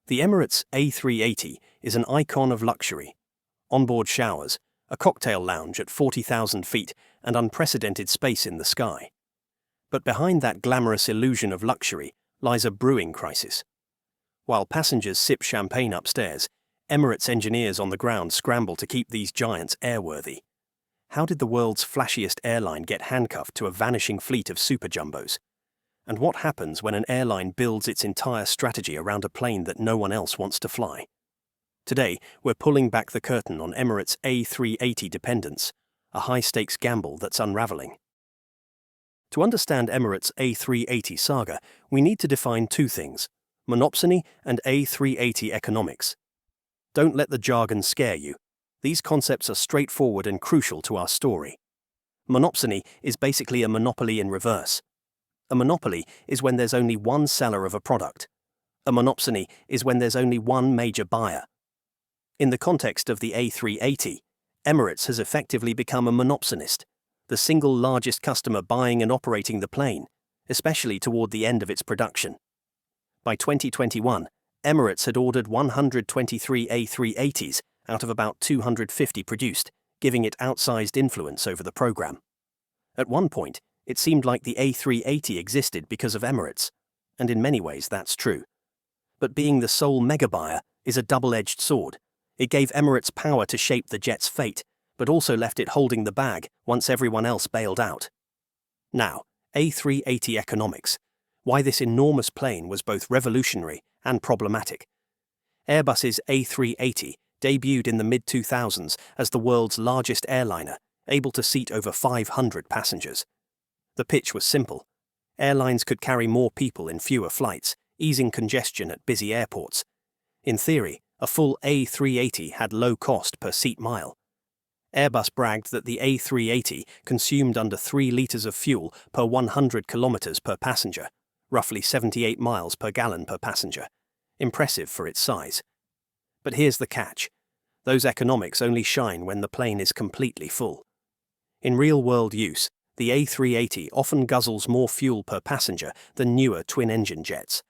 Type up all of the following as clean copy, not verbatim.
The Emirates A380 is an icon of luxury. Onboard showers, a cocktail lounge at 40,000 feet, and unprecedented space in the sky. But behind that glamorous illusion of luxury lies a brewing crisis. While passengers sip champagne upstairs, Emirates engineers on the ground scramble to keep these giants airworthy. How did the world's flashiest airline get handcuffed to a vanishing fleet of super jumbos? And what happens when an airline builds its entire strategy around a plane that no one else wants to fly? Today, we're pulling back the curtain on Emirates A380 dependence, a high-stakes gamble that's unraveling. To understand Emirates A380 saga, we need to define two things: monopsony and A380 economics. Don't let the jargon scare you. These concepts are straightforward and crucial to our story. Monopsony is basically a monopoly in reverse. A monopoly is when there's only one seller of a product. A monopsony is when there's only one major buyer. In the context of the A380, Emirates has effectively become a monopsonist, the single largest customer buying and operating the plane, especially toward the end of its production. By 2021, Emirates had ordered 123 A380s out of about 250 produced, giving it outsized influence over the program. At one point, it seemed like the A380 existed because of Emirates, and in many ways that's true. But being the sole mega buyer is a double-edged sword. It gave Emirates power to shape the jet's fate, but also left it holding the bag once everyone else bailed out. Now, A380 economics. Why this enormous plane was both revolutionary and problematic. Airbus's A380 debuted in the mid-2000s as the world's largest airliner, able to seat over 500 passengers. The pitch was simple. Airlines could carry more people in fewer flights, easing congestion at busy airports. In theory, a full A380 had low cost per seat mile. Airbus bragged that the A380 consumed under 3 litres of fuel per 100 kilometres per passenger, roughly 78 miles per gallon per passenger. Impressive for its size. But here's the catch. Those economics only shine when the plane is completely full. In real-world use, the A380 often guzzles more fuel per passenger than newer twin-engine jets.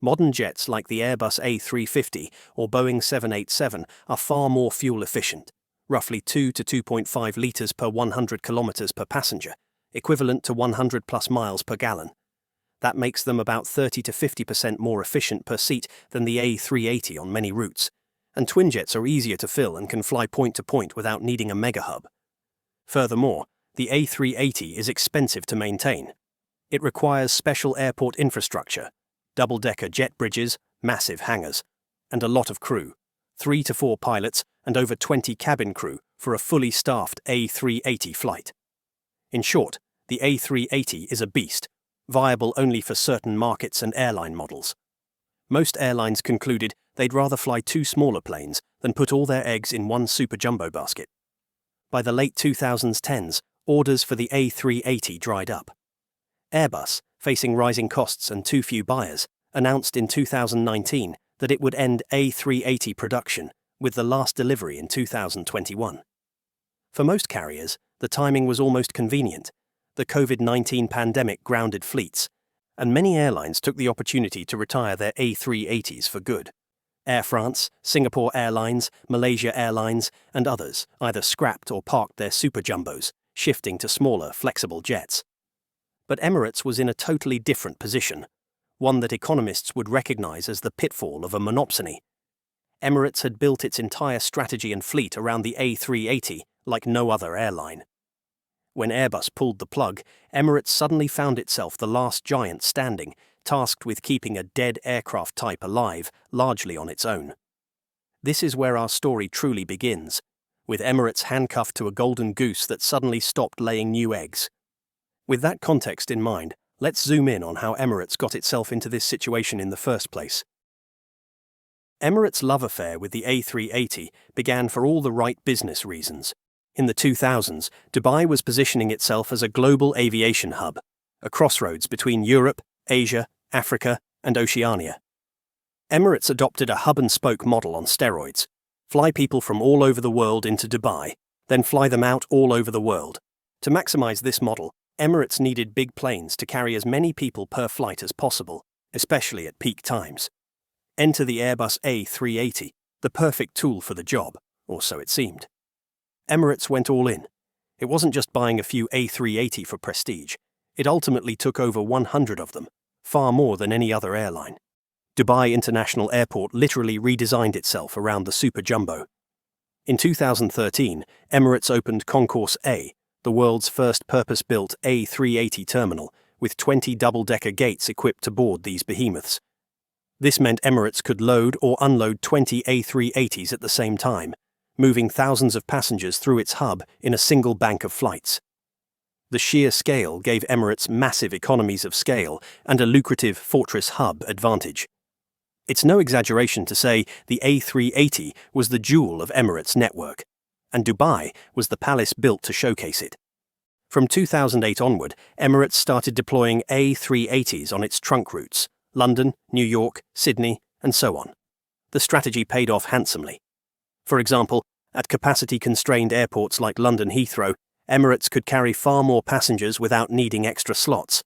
Modern jets like the Airbus A350 or Boeing 787 are far more fuel-efficient, roughly 2 to 2.5 litres per 100 kilometres per passenger, equivalent to 100 plus miles per gallon. That makes them about 30 to 50% more efficient per seat than the A380 on many routes, and twin jets are easier to fill and can fly point to point without needing a mega hub. Furthermore, the A380 is expensive to maintain. It requires special airport infrastructure, double-decker jet bridges, massive hangars, and a lot of crew, 3 to 4 pilots and over 20 cabin crew for a fully staffed A380 flight. In short, the A380 is a beast, viable only for certain markets and airline models. Most airlines concluded they'd rather fly 2 smaller planes than put all their eggs in one super jumbo basket. By the late 2010s, orders for the A380 dried up. Airbus, facing rising costs and too few buyers, announced in 2019 that it would end A380 production, with the last delivery in 2021. For most carriers, the timing was almost convenient. The COVID-19 pandemic grounded fleets, and many airlines took the opportunity to retire their A380s for good. Air France, Singapore Airlines, Malaysia Airlines, and others either scrapped or parked their super jumbos, shifting to smaller, flexible jets. But Emirates was in a totally different position, one that economists would recognize as the pitfall of a monopsony. Emirates had built its entire strategy and fleet around the A380 like no other airline. When Airbus pulled the plug, Emirates suddenly found itself the last giant standing, tasked with keeping a dead aircraft type alive, largely on its own. This is where our story truly begins, with Emirates handcuffed to a golden goose that suddenly stopped laying new eggs. With that context in mind, let's zoom in on how Emirates got itself into this situation in the first place. Emirates' love affair with the A380 began for all the right business reasons. In the 2000s, Dubai was positioning itself as a global aviation hub, a crossroads between Europe, Asia, Africa, and Oceania. Emirates adopted a hub-and-spoke model on steroids. Fly people from all over the world into Dubai, then fly them out all over the world. To maximize this model, Emirates needed big planes to carry as many people per flight as possible, especially at peak times. Enter the Airbus A380, the perfect tool for the job, or so it seemed. Emirates went all in. It wasn't just buying a few A380 for prestige. It ultimately took over 100 of them, far more than any other airline. Dubai International Airport literally redesigned itself around the Super Jumbo. In 2013, Emirates opened Concourse A, the world's first purpose-built A380 terminal, with 20 double-decker gates equipped to board these behemoths. This meant Emirates could load or unload 20 A380s at the same time, moving thousands of passengers through its hub in a single bank of flights. The sheer scale gave Emirates massive economies of scale and a lucrative fortress hub advantage. It's no exaggeration to say the A380 was the jewel of Emirates' network, and Dubai was the palace built to showcase it. From 2008 onward, Emirates started deploying A380s on its trunk routes: London, New York, Sydney, and so on. The strategy paid off handsomely. For example, at capacity-constrained airports like London Heathrow, Emirates could carry far more passengers without needing extra slots.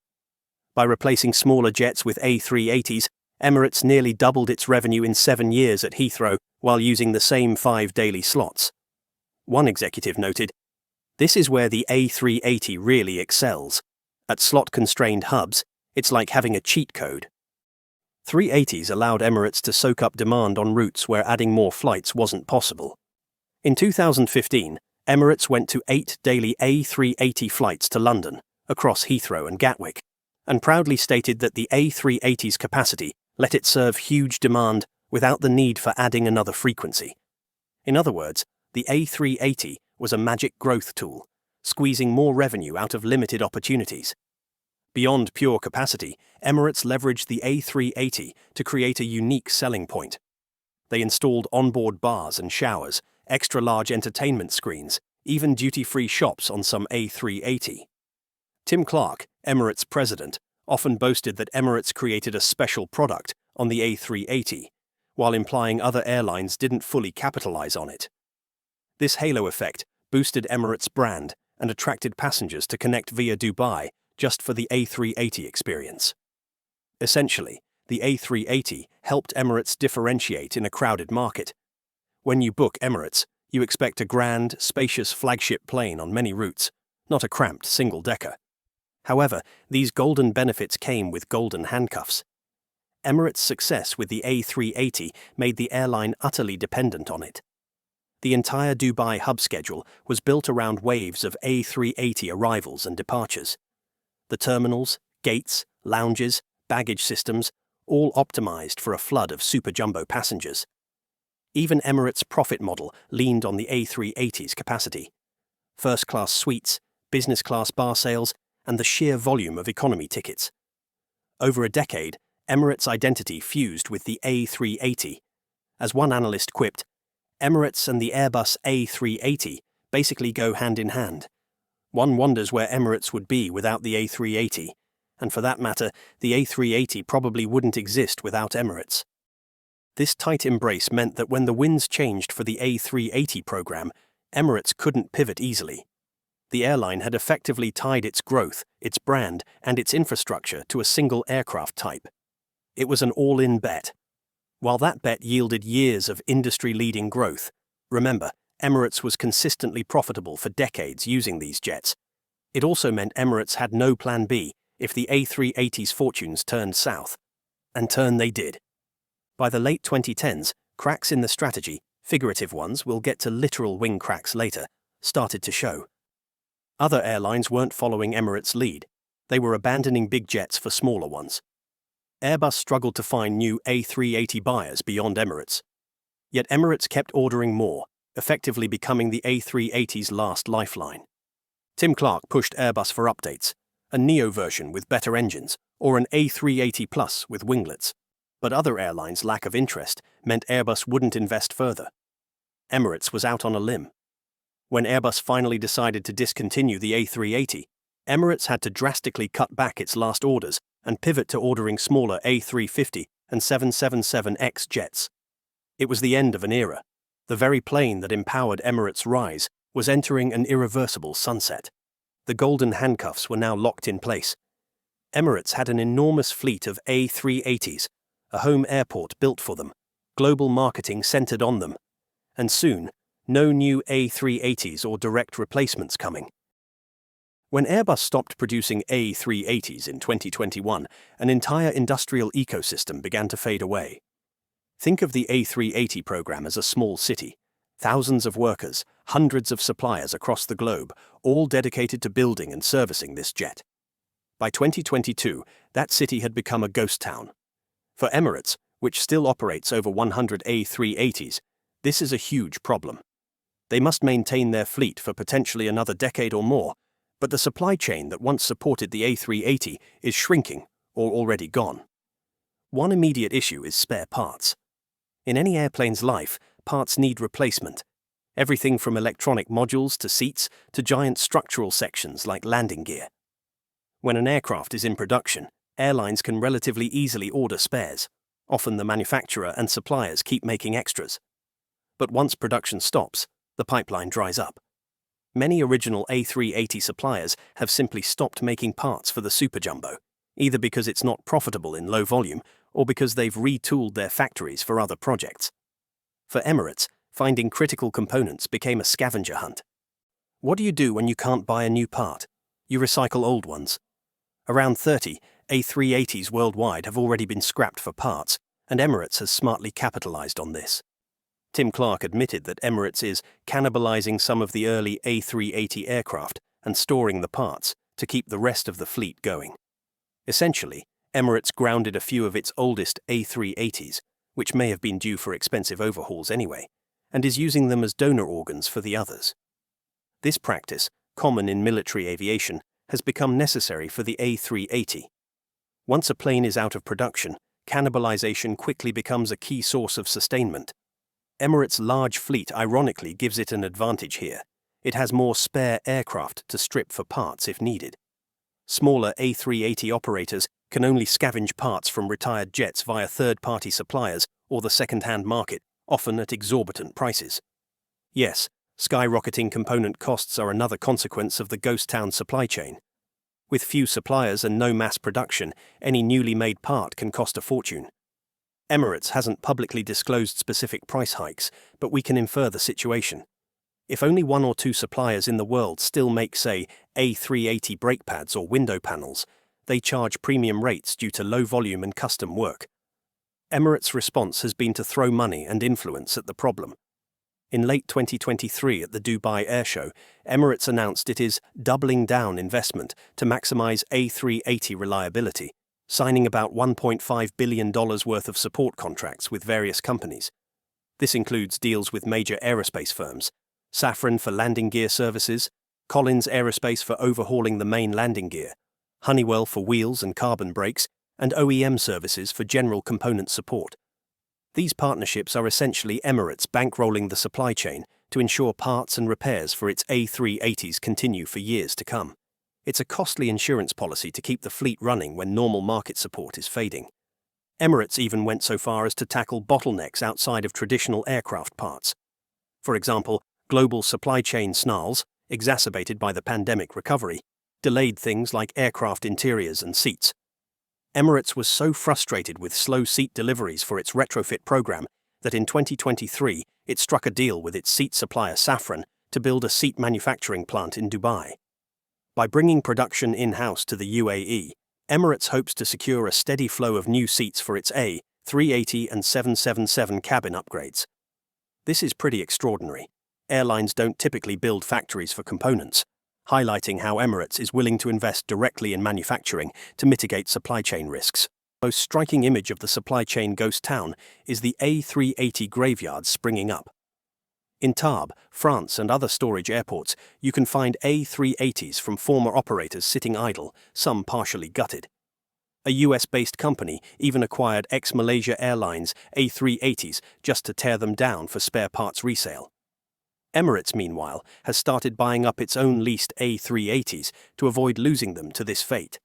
By replacing smaller jets with A380s, Emirates nearly doubled its revenue in 7 years at Heathrow while using the same 5 daily slots. One executive noted, "This is where the A380 really excels. At slot-constrained hubs, it's like having a cheat code." 380s allowed Emirates to soak up demand on routes where adding more flights wasn't possible. In 2015, Emirates went to 8 daily A380 flights to London, across Heathrow and Gatwick, and proudly stated that the A380's capacity let it serve huge demand without the need for adding another frequency. In other words, the A380 was a magic growth tool, squeezing more revenue out of limited opportunities. Beyond pure capacity, Emirates leveraged the A380 to create a unique selling point. They installed onboard bars and showers, extra-large entertainment screens, even duty-free shops on some A380. Tim Clark, Emirates president, often boasted that Emirates created a special product on the A380, while implying other airlines didn't fully capitalize on it. This halo effect boosted Emirates' brand and attracted passengers to connect via Dubai just for the A380 experience. Essentially, the A380 helped Emirates differentiate in a crowded market. When you book Emirates, you expect a grand, spacious flagship plane on many routes, not a cramped single-decker. However, these golden benefits came with golden handcuffs. Emirates' success with the A380 made the airline utterly dependent on it. The entire Dubai hub schedule was built around waves of A380 arrivals and departures. The terminals, gates, lounges, baggage systems, all optimized for a flood of super jumbo passengers. Even Emirates' profit model leaned on the A380's capacity. First-class suites, business-class bar sales, and the sheer volume of economy tickets. Over a decade, Emirates' identity fused with the A380. As one analyst quipped, Emirates and the Airbus A380 basically go hand in hand. One wonders where Emirates would be without the A380, and for that matter, the A380 probably wouldn't exist without Emirates. This tight embrace meant that when the winds changed for the A380 program, Emirates couldn't pivot easily. The airline had effectively tied its growth, its brand, and its infrastructure to a single aircraft type. It was an all-in bet. While that bet yielded years of industry-leading growth, remember, Emirates was consistently profitable for decades using these jets. It also meant Emirates had no plan B if the A380's fortunes turned south. And turn they did. By the late 2010s, cracks in the strategy, figurative ones, we'll get to literal wing cracks later, started to show. Other airlines weren't following Emirates' lead. They were abandoning big jets for smaller ones. Airbus struggled to find new A380 buyers beyond Emirates. Yet Emirates kept ordering more, effectively becoming the A380's last lifeline. Tim Clark pushed Airbus for updates, a Neo version with better engines, or an A380 Plus with winglets. But other airlines' lack of interest meant Airbus wouldn't invest further. Emirates was out on a limb. When Airbus finally decided to discontinue the A380, Emirates had to drastically cut back its last orders and pivot to ordering smaller A350 and 777X jets. It was the end of an era. The very plane that empowered Emirates' rise was entering an irreversible sunset. The golden handcuffs were now locked in place. Emirates had an enormous fleet of A380s, a home airport built for them, global marketing centered on them, and soon, no new A380s or direct replacements coming. When Airbus stopped producing A380s in 2021, an entire industrial ecosystem began to fade away. Think of the A380 program as a small city. Thousands of workers, hundreds of suppliers across the globe, all dedicated to building and servicing this jet. By 2022, that city had become a ghost town. For Emirates, which still operates over 100 A380s, this is a huge problem. They must maintain their fleet for potentially another decade or more, but the supply chain that once supported the A380 is shrinking or already gone. One immediate issue is spare parts. In any airplane's life, parts need replacement. Everything from electronic modules to seats to giant structural sections like landing gear. When an aircraft is in production, airlines can relatively easily order spares. Often the manufacturer and suppliers keep making extras. But once production stops, the pipeline dries up. Many original A380 suppliers have simply stopped making parts for the Super Jumbo, either because it's not profitable in low volume or because they've retooled their factories for other projects. For Emirates, finding critical components became a scavenger hunt. What do you do when you can't buy a new part? You recycle old ones. Around 30 A380s worldwide have already been scrapped for parts, and Emirates has smartly capitalized on this. Tim Clark admitted that Emirates is cannibalizing some of the early A380 aircraft and storing the parts to keep the rest of the fleet going. Essentially, Emirates grounded a few of its oldest A380s, which may have been due for expensive overhauls anyway, and is using them as donor organs for the others. This practice, common in military aviation, has become necessary for the A380. Once a plane is out of production, cannibalization quickly becomes a key source of sustainment. Emirates' large fleet ironically gives it an advantage here. It has more spare aircraft to strip for parts if needed. Smaller A380 operators can only scavenge parts from retired jets via third-party suppliers or the second-hand market, often at exorbitant prices. Yes, skyrocketing component costs are another consequence of the ghost town supply chain. With few suppliers and no mass production, any newly made part can cost a fortune. Emirates hasn't publicly disclosed specific price hikes, but we can infer the situation. If only one or two suppliers in the world still make, say, A380 brake pads or window panels, they charge premium rates due to low volume and custom work. Emirates' response has been to throw money and influence at the problem. In late 2023 at the Dubai Air Show, Emirates announced it is doubling down investment to maximize A380 reliability, signing about $1.5 billion worth of support contracts with various companies. This includes deals with major aerospace firms, Safran for landing gear services, Collins Aerospace for overhauling the main landing gear, Honeywell for wheels and carbon brakes, and OEM services for general component support. These partnerships are essentially Emirates bankrolling the supply chain to ensure parts and repairs for its A380s continue for years to come. It's a costly insurance policy to keep the fleet running when normal market support is fading. Emirates even went so far as to tackle bottlenecks outside of traditional aircraft parts. For example, global supply chain snarls, exacerbated by the pandemic recovery, delayed things like aircraft interiors and seats. Emirates was so frustrated with slow seat deliveries for its retrofit program that in 2023 it struck a deal with its seat supplier Safran to build a seat manufacturing plant in Dubai. By bringing production in-house to the UAE, Emirates hopes to secure a steady flow of new seats for its A380 and 777 cabin upgrades. This is pretty extraordinary. Airlines don't typically build factories for components, highlighting how Emirates is willing to invest directly in manufacturing to mitigate supply chain risks. The most striking image of the supply chain ghost town is the A380 graveyard springing up. In Tarbes, France and other storage airports, you can find A380s from former operators sitting idle, some partially gutted. A US-based company even acquired ex-Malaysia Airlines A380s just to tear them down for spare parts resale. Emirates, meanwhile, has started buying up its own leased A380s to avoid losing them to this fate.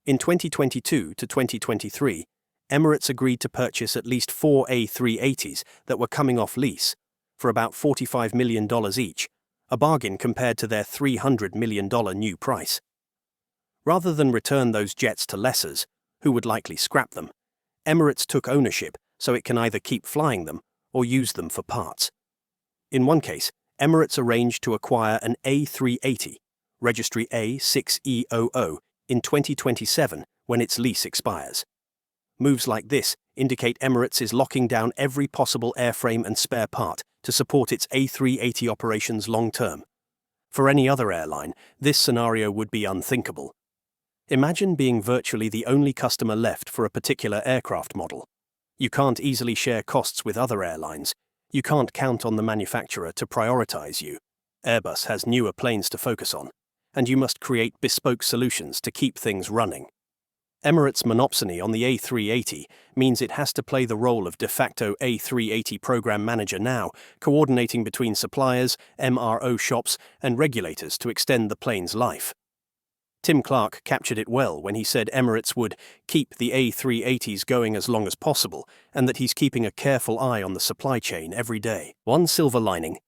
In 2022 to 2023, Emirates agreed to purchase at least 4 A380s that were coming off lease, for about $45 million each, a bargain compared to their $300 million new price. Rather than return those jets to lessors, who would likely scrap them, Emirates took ownership so it can either keep flying them or use them for parts. In one case, Emirates arranged to acquire an A380, registry A6EOO, in 2027 when its lease expires. Moves like this indicate Emirates is locking down every possible airframe and spare part to support its A380 operations long-term. For any other airline, this scenario would be unthinkable. Imagine being virtually the only customer left for a particular aircraft model. You can't easily share costs with other airlines. You can't count on the manufacturer to prioritize you. Airbus has newer planes to focus on, and you must create bespoke solutions to keep things running. Emirates' monopsony on the A380 means it has to play the role of de facto A380 program manager now, coordinating between suppliers, MRO shops, and regulators to extend the plane's life. Tim Clark captured it well when he said Emirates would keep the A380s going as long as possible and that he's keeping a careful eye on the supply chain every day. One silver lining: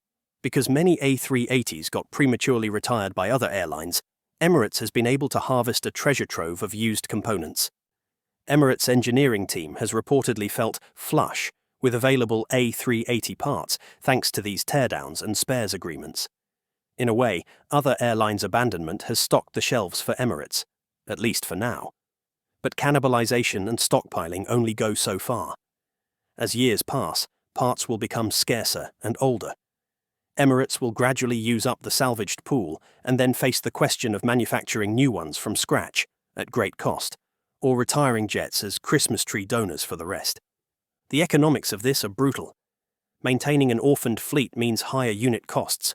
because many A380s got prematurely retired by other airlines, Emirates has been able to harvest a treasure trove of used components. Emirates' engineering team has reportedly felt flush with available A380 parts thanks to these teardowns and spares agreements. In a way, other airlines' abandonment has stocked the shelves for Emirates, at least for now. But cannibalization and stockpiling only go so far. As years pass, parts will become scarcer and older. Emirates will gradually use up the salvaged pool and then face the question of manufacturing new ones from scratch, at great cost, or retiring jets as Christmas tree donors for the rest. The economics of this are brutal. Maintaining an orphaned fleet means higher unit costs.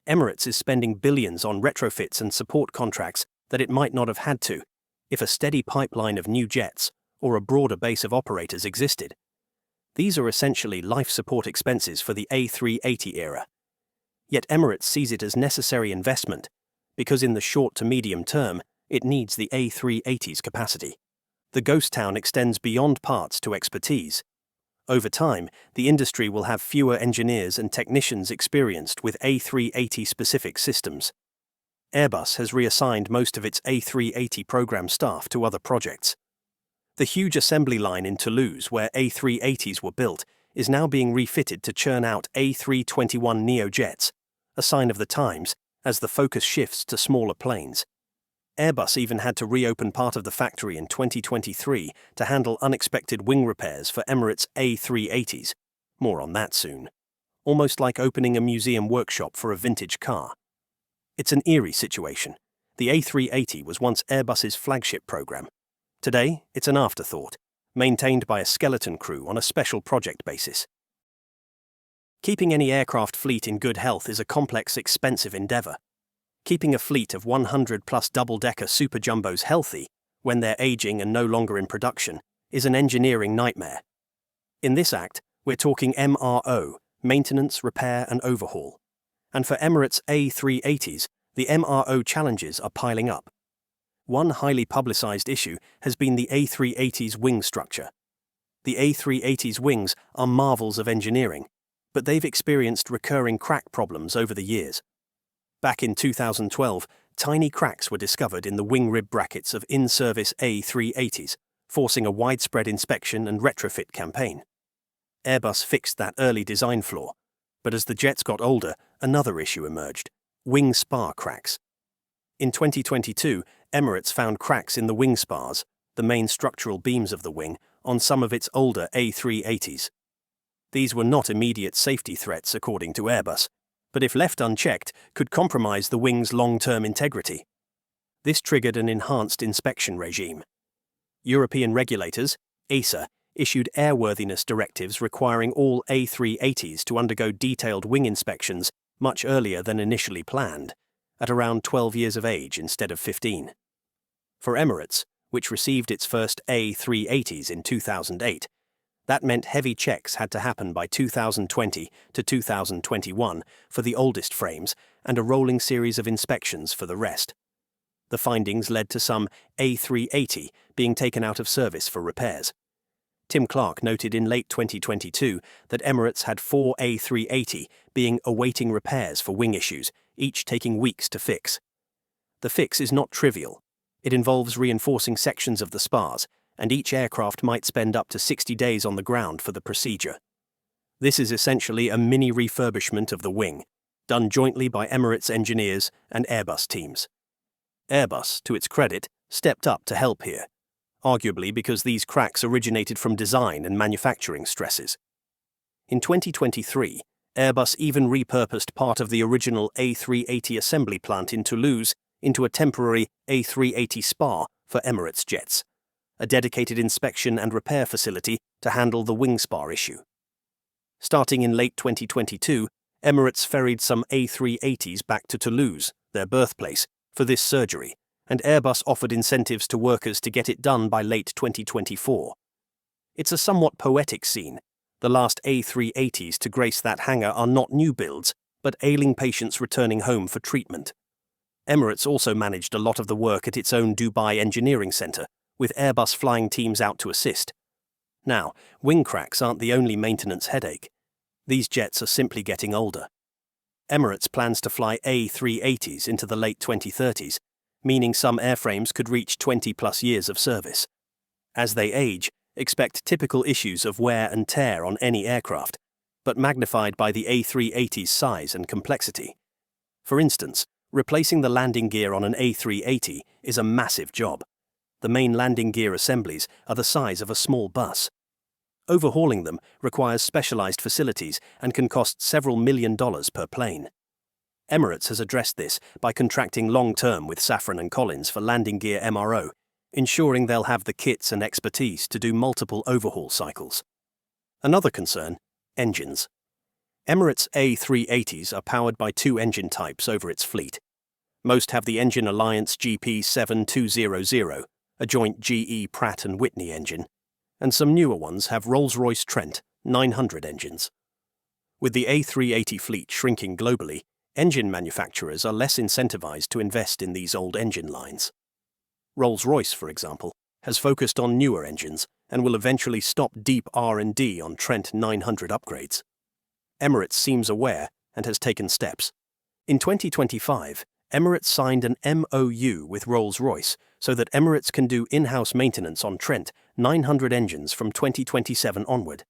Emirates is spending billions on retrofits and support contracts that it might not have had to if a steady pipeline of new jets or a broader base of operators existed. These are essentially life support expenses for the A380 era. Yet Emirates sees it as necessary investment because in the short to medium term, it needs the A380's capacity. The ghost town extends beyond parts to expertise. Over time, the industry will have fewer engineers and technicians experienced with A380-specific systems. Airbus has reassigned most of its A380 program staff to other projects. The huge assembly line in Toulouse, where A380s were built, is now being refitted to churn out A321neo jets, a sign of the times as the focus shifts to smaller planes. Airbus even had to reopen part of the factory in 2023 to handle unexpected wing repairs for Emirates A380s. More on that soon. Almost like opening a museum workshop for a vintage car. It's an eerie situation. The A380 was once Airbus's flagship program. Today, it's an afterthought, maintained by a skeleton crew on a special project basis. Keeping any aircraft fleet in good health is a complex, expensive endeavor. Keeping a fleet of 100-plus double-decker super jumbos healthy, when they're aging and no longer in production, is an engineering nightmare. In this act, we're talking MRO, maintenance, repair and overhaul. And for Emirates A380s, the MRO challenges are piling up. One highly publicized issue has been the A380's wing structure. The A380's wings are marvels of engineering, but they've experienced recurring crack problems over the years. Back in 2012, tiny cracks were discovered in the wing rib brackets of in-service A380s, forcing a widespread inspection and retrofit campaign. Airbus fixed that early design flaw, but as the jets got older, another issue emerged: wing spar cracks. In 2022, Emirates found cracks in the wing spars, the main structural beams of the wing, on some of its older A380s. These were not immediate safety threats, according to Airbus, but if left unchecked, could compromise the wing's long-term integrity. This triggered an enhanced inspection regime. European regulators, ESA, issued airworthiness directives requiring all A380s to undergo detailed wing inspections much earlier than initially planned, at around 12 years of age instead of 15. For Emirates, which received its first A380s in 2008, that meant heavy checks had to happen by 2020 to 2021 for the oldest frames and a rolling series of inspections for the rest. The findings led to some A380 being taken out of service for repairs. Tim Clark noted in late 2022 that Emirates had 4 A380 being awaiting repairs for wing issues, each taking weeks to fix. The fix is not trivial. It involves reinforcing sections of the spars, and each aircraft might spend up to 60 days on the ground for the procedure. This is essentially a mini refurbishment of the wing, done jointly by Emirates engineers and Airbus teams. Airbus, to its credit, stepped up to help here, arguably because these cracks originated from design and manufacturing stresses. In 2023, Airbus even repurposed part of the original A380 assembly plant in Toulouse into a temporary A380 spa for Emirates jets, a dedicated inspection and repair facility to handle the wing spar issue. Starting in late 2022, Emirates ferried some A380s back to Toulouse, their birthplace, for this surgery, and Airbus offered incentives to workers to get it done by late 2024. It's a somewhat poetic scene. The last A380s to grace that hangar are not new builds, but ailing patients returning home for treatment. Emirates also managed a lot of the work at its own Dubai engineering centre, with Airbus flying teams out to assist. Now, wing cracks aren't the only maintenance headache. These jets are simply getting older. Emirates plans to fly A380s into the late 2030s, meaning some airframes could reach 20-plus years of service. As they age, expect typical issues of wear and tear on any aircraft, but magnified by the A380's size and complexity. For instance, replacing the landing gear on an A380 is a massive job. The main landing gear assemblies are the size of a small bus. Overhauling them requires specialized facilities and can cost several $1 million per plane. Emirates has addressed this by contracting long-term with Safran & Collins for landing gear MRO, ensuring they'll have the kits and expertise to do multiple overhaul cycles. Another concern: engines. Emirates A380s are powered by 2 engine types over its fleet. Most have the engine Reliance GP7200, a joint GE Pratt & Whitney engine, and some newer ones have Rolls-Royce Trent 900 engines. With the A380 fleet shrinking globally, engine manufacturers are less incentivized to invest in these old engine lines. Rolls-Royce, for example, has focused on newer engines and will eventually stop deep R&D on Trent 900 upgrades. Emirates seems aware and has taken steps. In 2025, Emirates signed an MOU with Rolls-Royce so that Emirates can do in-house maintenance on Trent 900 engines from 2027 onward.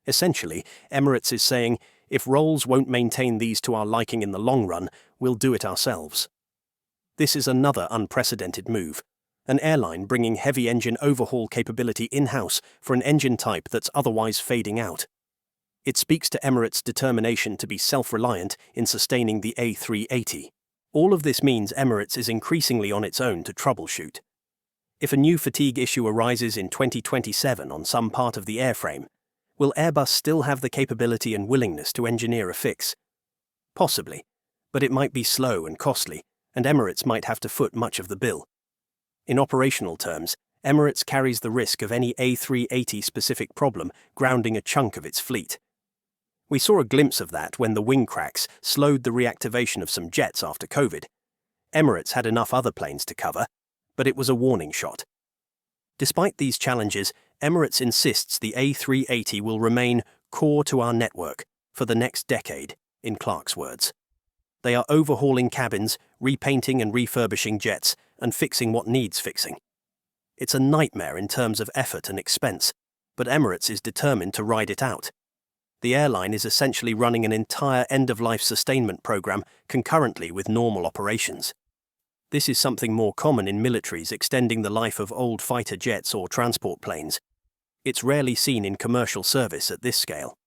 Essentially, Emirates is saying, if Rolls won't maintain these to our liking in the long run, we'll do it ourselves. This is another unprecedented move. An airline bringing heavy engine overhaul capability in-house for an engine type that's otherwise fading out. It speaks to Emirates' determination to be self-reliant in sustaining the A380. All of this means Emirates is increasingly on its own to troubleshoot. If a new fatigue issue arises in 2027 on some part of the airframe, will Airbus still have the capability and willingness to engineer a fix? Possibly, but it might be slow and costly, and Emirates might have to foot much of the bill. In operational terms, Emirates carries the risk of any A380-specific problem grounding a chunk of its fleet. We saw a glimpse of that when the wing cracks slowed the reactivation of some jets after COVID. Emirates had enough other planes to cover, but it was a warning shot. Despite these challenges, Emirates insists the A380 will remain core to our network for the next decade, in Clark's words. They are overhauling cabins, repainting and refurbishing jets, and fixing what needs fixing. It's a nightmare in terms of effort and expense, but Emirates is determined to ride it out. The airline is essentially running an entire end-of-life sustainment program concurrently with normal operations. This is something more common in militaries extending the life of old fighter jets or transport planes. It's rarely seen in commercial service at this scale.